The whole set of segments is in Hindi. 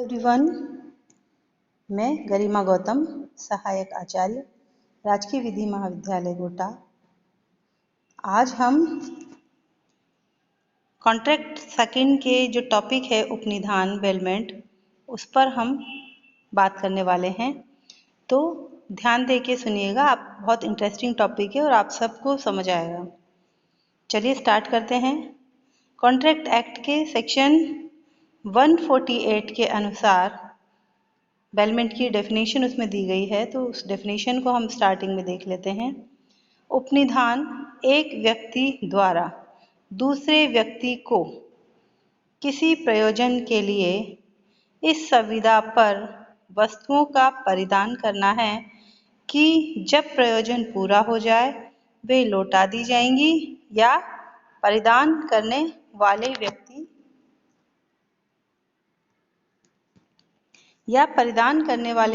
एवरीवन, मैं गरिमा गौतम, सहायक आचार्य, राजकीय विधि महाविद्यालय गोटा। आज हम कॉन्ट्रैक्ट सेकंड के जो टॉपिक है उपनिधान बेलमेंट, उस पर हम बात करने वाले हैं। तो ध्यान दे के सुनिएगा, आप बहुत इंटरेस्टिंग टॉपिक है और आप सबको समझ आएगा। चलिए स्टार्ट करते हैं। कॉन्ट्रैक्ट एक्ट के सेक्शन 148 के अनुसार बेलमेंट की डेफिनेशन उसमें दी गई है, तो उस डेफिनेशन को हम स्टार्टिंग में देख लेते हैं। उपनिधान एक व्यक्ति द्वारा दूसरे व्यक्ति को किसी प्रयोजन के लिए इस संविदा पर वस्तुओं का परिधान करना है कि जब प्रयोजन पूरा हो जाए वे लौटा दी जाएंगी या परिधान करने वाले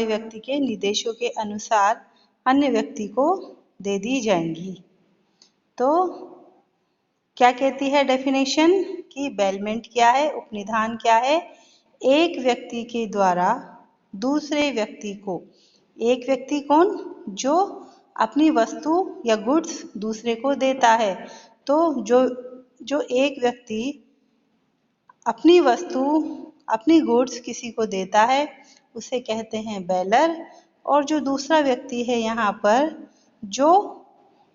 व्यक्ति के निर्देशों के अनुसार अन्य व्यक्ति को दे दी जाएंगी। तो क्या कहती है डेफिनेशन कि बेलमेंट क्या है, उपनिधान क्या है? एक व्यक्ति के द्वारा दूसरे व्यक्ति को, एक व्यक्ति कौन? जो अपनी वस्तु या गुड्स दूसरे को देता है। तो जो एक व्यक्ति अपनी वस्तु, अपनी गुड्स किसी को देता है उसे कहते हैं बेलर, और जो दूसरा व्यक्ति है यहाँ पर जो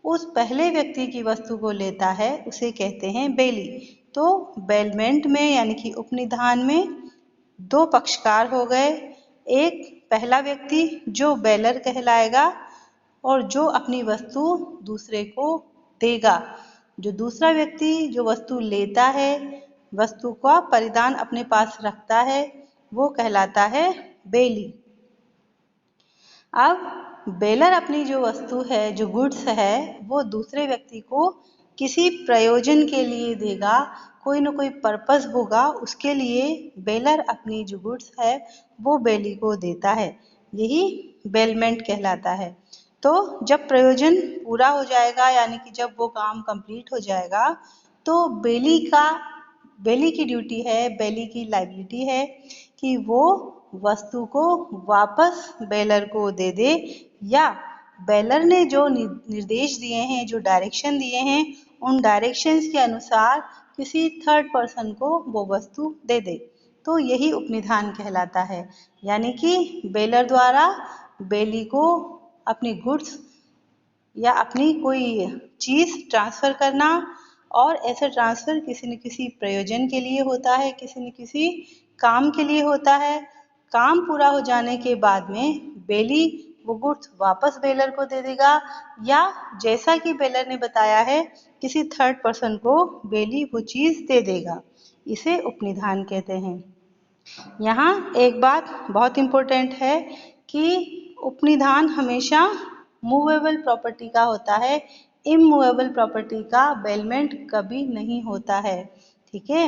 उस पहले व्यक्ति की वस्तु को लेता है उसे कहते हैं बेली। तो बेलमेंट में यानी कि उपनिधान में दो पक्षकार हो गए, एक पहला व्यक्ति जो बेलर कहलाएगा और जो अपनी वस्तु दूसरे को देगा। जो दूसरा व्यक्ति जो वस्तु लेता है, वस्तु का परिधान अपने पास रखता है, वो कहलाता है बेली। अब बेलर अपनी जो वस्तु है, जो गुड्स है, वो दूसरे व्यक्ति को किसी प्रयोजन के लिए देगा, कोई ना कोई पर्पस होगा, उसके लिए बेलर अपनी जो गुड्स है वो बेली को देता है। यही बेलमेंट कहलाता है। तो जब प्रयोजन पूरा हो जाएगा यानी कि जब वो काम कंप्लीट हो जाएगा तो बेली की ड्यूटी है, बेली की लायबिलिटी है कि वो वस्तु को वापस बेलर को दे दे, या बेलर ने जो निर्देश दिए हैं, जो डायरेक्शन दिए हैं, उन डायरेक्शंस के अनुसार किसी थर्ड पर्सन को वो वस्तु दे दे। तो यही उपनिधान कहलाता है। यानी कि बेलर द्वारा बेली को अपनी गुड्स या अपनी कोई चीज़ ट्रांसफ़र करना, और ऐसा ट्रांसफ़र किसी न किसी प्रयोजन के लिए होता है, किसी न किसी काम के लिए होता है। काम पूरा हो जाने के बाद में बेली वो गुड्स वापस बेलर को दे देगा, या जैसा कि बेलर ने बताया है किसी थर्ड पर्सन को बेली वो चीज़ दे देगा। इसे उपनिधान कहते हैं। यहाँ एक बात बहुत इम्पोर्टेंट है कि उपनिधान हमेशा मूवेबल प्रॉपर्टी का होता है, इमूवेबल प्रॉपर्टी का बेलमेंट कभी नहीं होता है। ठीक है।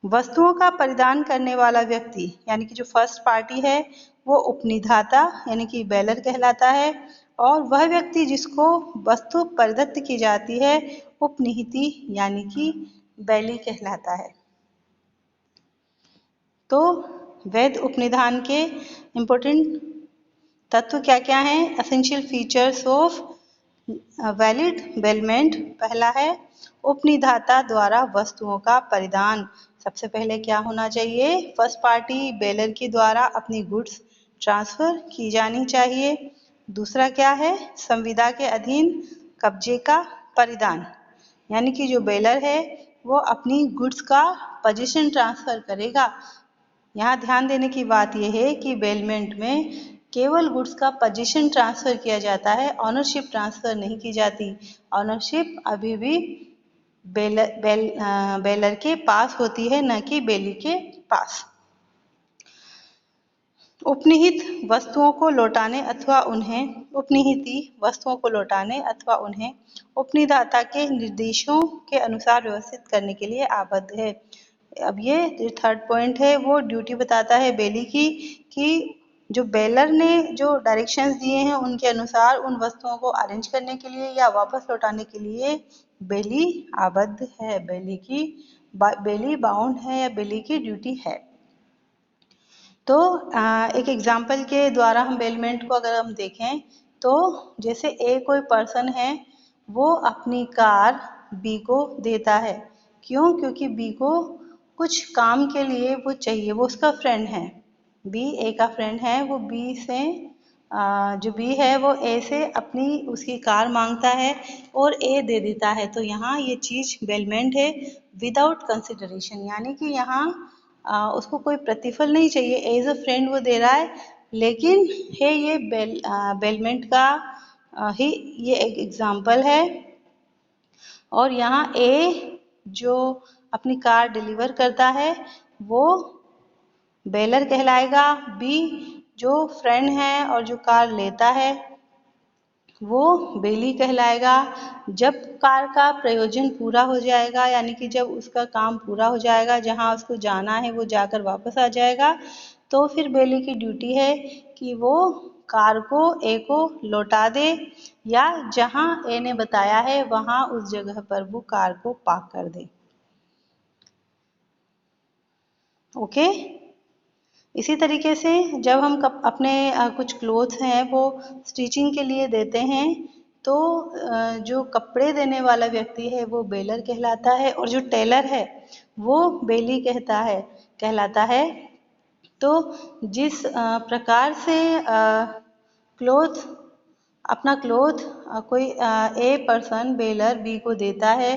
वस्तुओं का परिधान करने वाला व्यक्ति यानी कि जो फर्स्ट पार्टी है वो उपनिधाता यानी कि बेलर कहलाता है, और वह व्यक्ति जिसको वस्तु परिदत्त की जाती है उपनिहिती यानी कि बेली कहलाता है। तो वैध उपनिधान के इम्पोर्टेंट तत्व क्या क्या हैं? Essential features of valid bailment. पहला है उपनिधाता द्वारा वस्तुओं का परिधान। सबसे पहले क्या होना चाहिए? फर्स्ट पार्टी बेलर के द्वारा अपनी गुड्स ट्रांसफर की जानी चाहिए। दूसरा क्या है? संविदा के अधीन कब्जे का परिधान, यानी कि जो बेलर है वो अपनी गुड्स का पोजीशन ट्रांसफर करेगा। यहाँ ध्यान देने की बात यह है कि बेलमेंट में केवल गुड्स का पोजीशन ट्रांसफर किया जाता है, ऑनरशिप ट्रांसफर नहीं की जाती। ऑनरशिप अभी भी बेलर के पास होती है, न कि बेली के पास। उपनिहित वस्तुओं को लौटाने अथवा उन्हें उपनिधाता के निर्देशों के अनुसार व्यवस्थित करने के लिए आबद्ध है। अब ये जो थर्ड पॉइंट है वो ड्यूटी बताता है बेली की कि जो बेलर ने जो डायरेक्शंस दिए हैं उनके अनुसार उन वस्तुओं को अरेंज करने के लिए या वापस लौटाने के लिए बेली आबद्ध है, बेली की बेली बाउंड है या बेली की ड्यूटी है। तो एक एग्जाम्पल के द्वारा हम बेलमेंट को अगर हम देखें तो जैसे ए कोई पर्सन है, वो अपनी कार बी को देता है। क्यों? क्योंकि बी को कुछ काम के लिए वो चाहिए, वो उसका फ्रेंड है। बी ए का फ्रेंड है, वो बी से जो बी है वो ए से अपनी उसकी कार मांगता है और ए दे देता है। तो यहाँ ये चीज़ बेलमेंट है विदाउट कंसिडरेशन, यानी कि यहाँ उसको कोई प्रतिफल नहीं चाहिए, एज अ फ्रेंड वो दे रहा है। लेकिन है ये बेलमेंट का ही ये एक एग्जाम्पल है। और यहाँ ए जो अपनी कार डिलीवर करता है वो बेलर कहलाएगा। बी जो फ्रेंड है और जो कार लेता है वो बेली कहलाएगा। जब कार का प्रयोजन पूरा हो जाएगा, यानी कि जब उसका काम पूरा हो जाएगा, जहाँ उसको जाना है वो जाकर वापस आ जाएगा, तो फिर बेली की ड्यूटी है कि वो कार को ए को लौटा दे, या जहाँ ए ने बताया है वहाँ उस जगह पर वो कार को पार्क कर दे। ओके। इसी तरीके से जब हम अपने कुछ क्लोथ्स हैं वो स्टिचिंग के लिए देते हैं, तो जो कपड़े देने वाला व्यक्ति है वो बेलर कहलाता है, और जो टेलर है वो बेली कहलाता है। तो जिस प्रकार से अपना क्लोथ कोई ए पर्सन बेलर बी को देता है,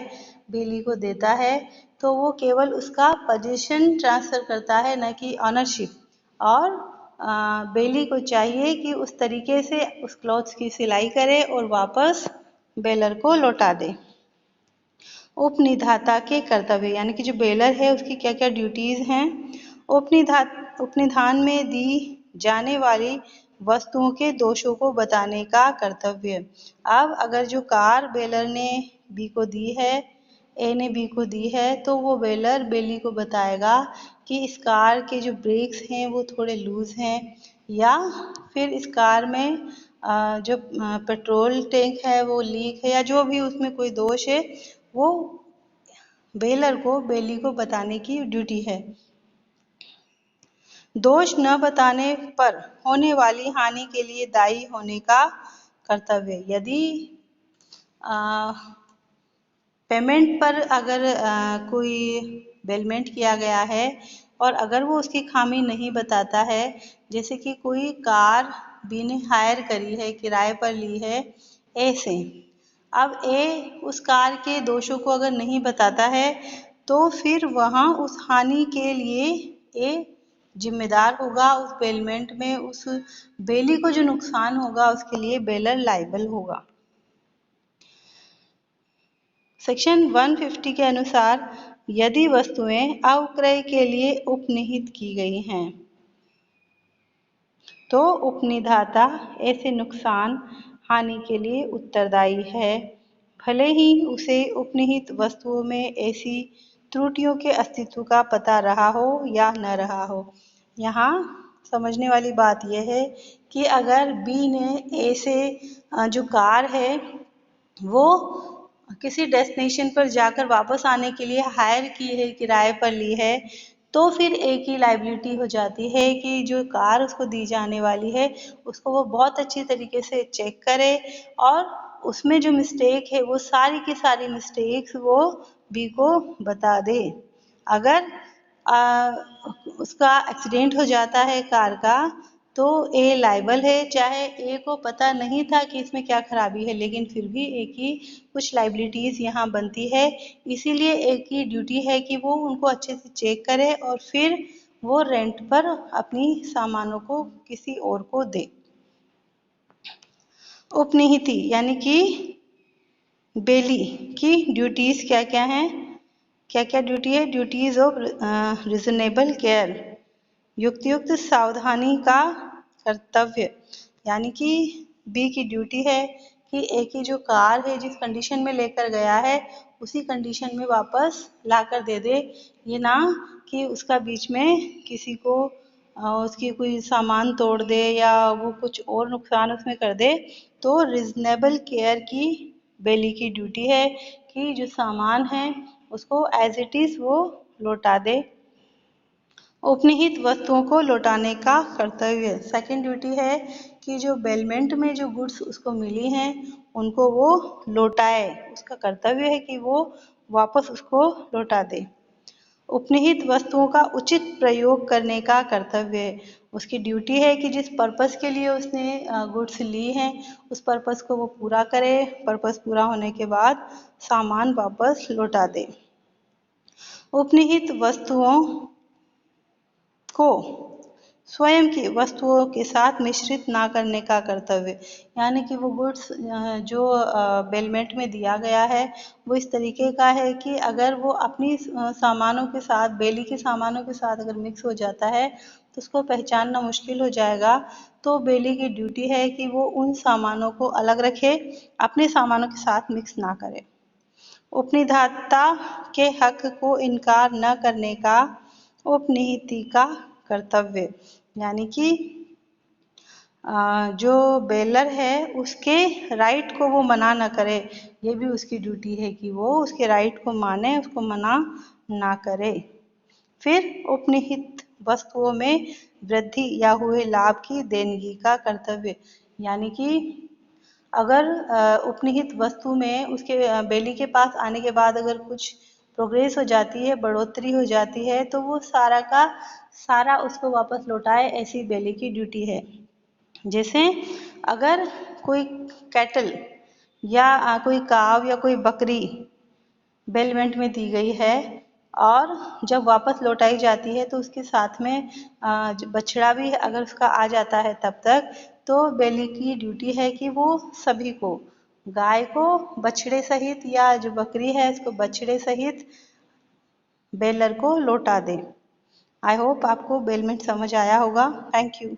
बेली को देता है, तो वो केवल उसका पोजीशन ट्रांसफ़र करता है, न कि ऑनरशिप। और बेली को चाहिए कि उस तरीके से उस क्लॉथ्स की सिलाई करे और वापस बेलर को लौटा दे। उपनिधाता के कर्तव्य, यानी कि जो बेलर है उसकी क्या क्या ड्यूटीज़ हैं। उपनिधान में दी जाने वाली वस्तुओं के दोषों को बताने का कर्तव्य। अब अगर जो कार बेलर ने बी को दी है, ए ने बी को दी है, तो वो बेलर बेली को बताएगा कि इस कार के जो ब्रेक्स हैं वो थोड़े लूज़ हैं, या फिर इस कार में जो पेट्रोल टैंक है वो लीक है, या जो भी उसमें कोई दोष है वो बेलर को बेली को बताने की ड्यूटी है। दोष न बताने पर होने वाली हानि के लिए दायी होने का कर्तव्य। यदि पेमेंट पर अगर कोई बेलमेंट किया गया है और अगर वो उसकी खामी नहीं बताता है, जैसे कि कोई कार बी ने हायर करी है, किराए पर ली है ए से, अब ए उस कार के दोषों को अगर नहीं बताता है तो फिर वहाँ उस हानि के लिए ए जिम्मेदार होगा। उस बेलमेंट में उस बेली को जो नुकसान होगा उसके लिए बेलर लायबल होगा। सेक्शन 150 के अनुसार यदि वस्तुएं अवक्रय के लिए उपनिहित की गई हैं तो उपनिधाता ऐसे नुकसान हानि के लिए उत्तरदायी है, भले ही उसे उपनिहित वस्तुओं में ऐसी त्रुटियों के अस्तित्व का पता रहा हो या न रहा हो। यहाँ समझने वाली बात यह है कि अगर बी ने ए से जो कार है वो किसी डेस्टिनेशन पर जाकर वापस आने के लिए हायर की है, किराए पर ली है, तो फिर ए की लाइबिलिटी हो जाती है कि जो कार उसको दी जाने वाली है उसको वो बहुत अच्छी तरीके से चेक करे और उसमें जो मिस्टेक है वो सारी की सारी मिस्टेक्स वो बी को बता दे। अगर उसका एक्सीडेंट हो जाता है कार का तो ए लायबल है, चाहे ए को पता नहीं था कि इसमें क्या खराबी है, लेकिन फिर भी ए की कुछ लाइबिलिटीज़ यहाँ बनती है। इसीलिए ए की ड्यूटी है कि वो उनको अच्छे से चेक करे और फिर वो रेंट पर अपनी सामानों को किसी और को दे। उपनिहिति यानी कि बेली की ड्यूटीज़ क्या क्या हैं? क्या क्या ड्यूटी है? ड्यूटीज़ ऑफ रिजनेबल केयर, युक्त सावधानी का कर्तव्य, यानी कि बी की ड्यूटी है कि ए की जो कार है जिस कंडीशन में लेकर गया है उसी कंडीशन में वापस लाकर दे दे, ये ना कि उसका बीच में किसी को उसकी कोई सामान तोड़ दे या वो कुछ और नुकसान उसमें कर दे। तो रिजनेबल केयर की बेली की ड्यूटी है कि जो सामान है उसको एज इट इज़ वो लौटा दे। उपनिहित वस्तुओं को लौटाने का कर्तव्य। सेकंड ड्यूटी है कि जो बेलमेंट में जो गुड्स उसको मिली हैं उनको वो लौटाए, उसका कर्तव्य है कि वो वापस उसको लौटा दे। उपनिहित वस्तुओं का उचित प्रयोग करने का कर्तव्य है। उसकी ड्यूटी है कि जिस पर्पस के लिए उसने गुड्स ली हैं उस पर्पस को वो पूरा करे, पर्पस पूरा होने के बाद सामान वापस लौटा दे। उपनिहित वस्तुओं को स्वयं की वस्तुओं के साथ मिश्रित ना करने का कर्तव्य, यानी कि वो गुड्स जो बेलमेंट में दिया गया है वो इस तरीके का है कि अगर वो अपनी सामानों के साथ, बेली के सामानों के साथ अगर मिक्स हो जाता है तो उसको पहचानना मुश्किल हो जाएगा। तो बेली की ड्यूटी है कि वो उन सामानों को अलग रखे, अपने सामानों के साथ मिक्स ना करे। उपनिधाता के हक को इनकार न करने का उपनिहिती का कर्तव्य, यानी कि जो बेलर है उसके राइट को वो मना न करे, ये भी उसकी ड्यूटी है कि वो उसके राइट को माने, उसको मना ना करे। फिर उपनिहित वस्तुओं में वृद्धि या हुए लाभ की देनगी का कर्तव्य, यानी कि अगर उपनिहित वस्तु में उसके बेली के पास आने के बाद अगर कुछ प्रोग्रेस हो जाती है, बढ़ोतरी हो जाती है, तो वो सारा का सारा उसको वापस लौटाए, ऐसी बेली की ड्यूटी है। जैसे अगर कोई कैटल या कोई काव या कोई बकरी बेलमेंट में दी गई है और जब वापस लौटाई जाती है तो उसके साथ में बछड़ा भी अगर उसका आ जाता है तब तक, तो बेली की ड्यूटी है कि वो सभी को, गाय को बछड़े सहित या जो बकरी है इसको बछड़े सहित बेलर को लौटा दे। आई होप आपको बेलमेंट समझ आया होगा। Thank you.